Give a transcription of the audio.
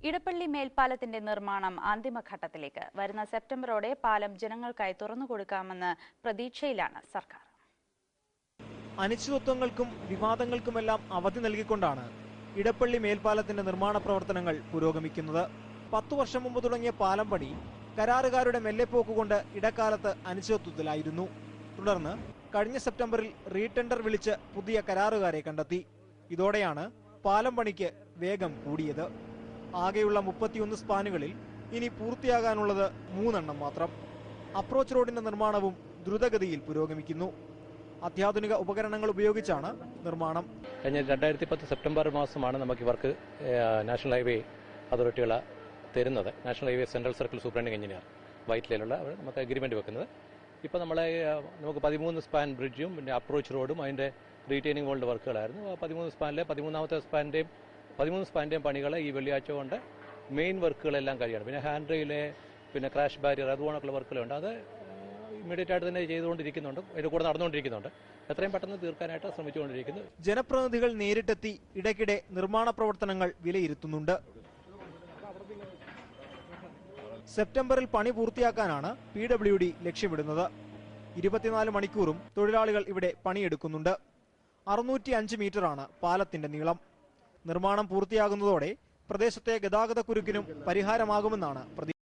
ഇടപ്പള്ളി മേൽപ്പാലത്തിന്റെ നിർമ്മാണം അന്തിമഘട്ടത്തിലേക്ക്. വരുന്ന സെപ്റ്റംബറോടെ പാലം ജനങ്ങൾക്കായി തുറന്നുകൊടുക്കാമെന്ന പ്രതീക്ഷയിലാണ് സർക്കാർ. അനിശ്ചിതത്വങ്ങൾക്കും വിവാദങ്ങൾക്കുമെല്ലാം അവധി നൽകിക്കൊണ്ടാണ് ഇടപ്പള്ളി മേൽപ്പാലത്തിന്റെ നിർമ്മാണ പ്രവർത്തനങ്ങൾ പുരോഗമിക്കുന്നത്. 10 വർഷം മുമ്പ് തുടങ്ങിയ പാലം പണി കരാറുകാരുടെ മെല്ലെപ്പോക്കുകൊണ്ട് ഇടക്കാലത്ത് അനിശ്ചിതത്വത്തിലായിരുന്നു. തുടർന്ന് കഴിഞ്ഞ സെപ്റ്റംബറിൽ റീടെൻഡർ വിളിച്ച് പുതിയ കരാറുകാരെ കണ്ടെത്തി. ഇതോടെയാണ് പാലം പണിക്ക് വേഗം കൂടിയത്. ആകെയുള്ള 31 സ്പാനുകളിൽ ഇനി പൂർത്തിയാകാനുള്ളത് 3 എണ്ണം മാത്രം. അപ്രോച്ച് റോഡിന്റെ നിർമ്മാണവും ദ്രുതഗതിയിൽ പുരോഗമിക്കുന്നു. അത്യാധുനിക ഉപകരണങ്ങൾ ഉപയോഗിച്ചാണ് നിർമ്മാണം. കഴിഞ്ഞ 2010 സെപ്റ്റംബർ മാസമാണ് നമുക്ക് ഇവർക്ക് നാഷണൽ ഹൈവേ അതോറിറ്റികൾ തരുന്നത്. National highway central circle superintending engineer വൈറ്റിലുള്ള നമുക്ക് അഗ്രിമെന്റ് വെക്കുന്നത്. ഇപ്പോൾ നമുക്ക് 13 സ്പാൻ ബ്രിഡ്ജും പിന്നെ അപ്രോച്ച് റോഡും അതിന്റെ റീറ്റെയിനിങ് വോളിന്റെ വർക്കുകളായിരുന്നു. 13 സ്പാനിലെ 13 സ്പാന്റെയും പണികൾ ഈ വെള്ളിയാഴ്ച കൊണ്ട് മെയിൻ വർക്കുകളെല്ലാം കഴിയാണ്. പിന്നെ ഹാൻഡ് റെയിലെ പിന്നെ ക്രാഷ് ബാരിയർ അതുപോലുള്ള വർക്കുകളുണ്ട്. അത് ഇമ്മീഡിയറ്റ് ആയിട്ട് തന്നെ ചെയ്തുകൊണ്ടിരിക്കുന്നുണ്ട്. അതിന്റെ കൂടെ നടന്നുകൊണ്ടിരിക്കുന്നുണ്ട്. എത്രയും പെട്ടെന്ന് തീർക്കാനായിട്ട് ശ്രമിച്ചുകൊണ്ടിരിക്കുന്നു. ജനപ്രതിനിധികൾ നേരിട്ടെത്തി ഇടയ്ക്കിടെ നിർമ്മാണ പ്രവർത്തനങ്ങൾ വിലയിരുത്തുന്നുണ്ട്. സെപ്റ്റംബറിൽ പണി പൂർത്തിയാക്കാനാണ് PWD ലക്ഷ്യമിടുന്നത്. 24 മണിക്കൂറും തൊഴിലാളികൾ ഇവിടെ പണിയെടുക്കുന്നുണ്ട്. 605 മീറ്ററാണ് പാലത്തിന്റെ നീളം. നിർമ്മാണം പൂർത്തിയാകുന്നതോടെ പ്രദേശത്തെ ഗതാഗതക്കുരുക്കിനും പരിഹാരമാകുമെന്നാണ് പ്രതീക്ഷ.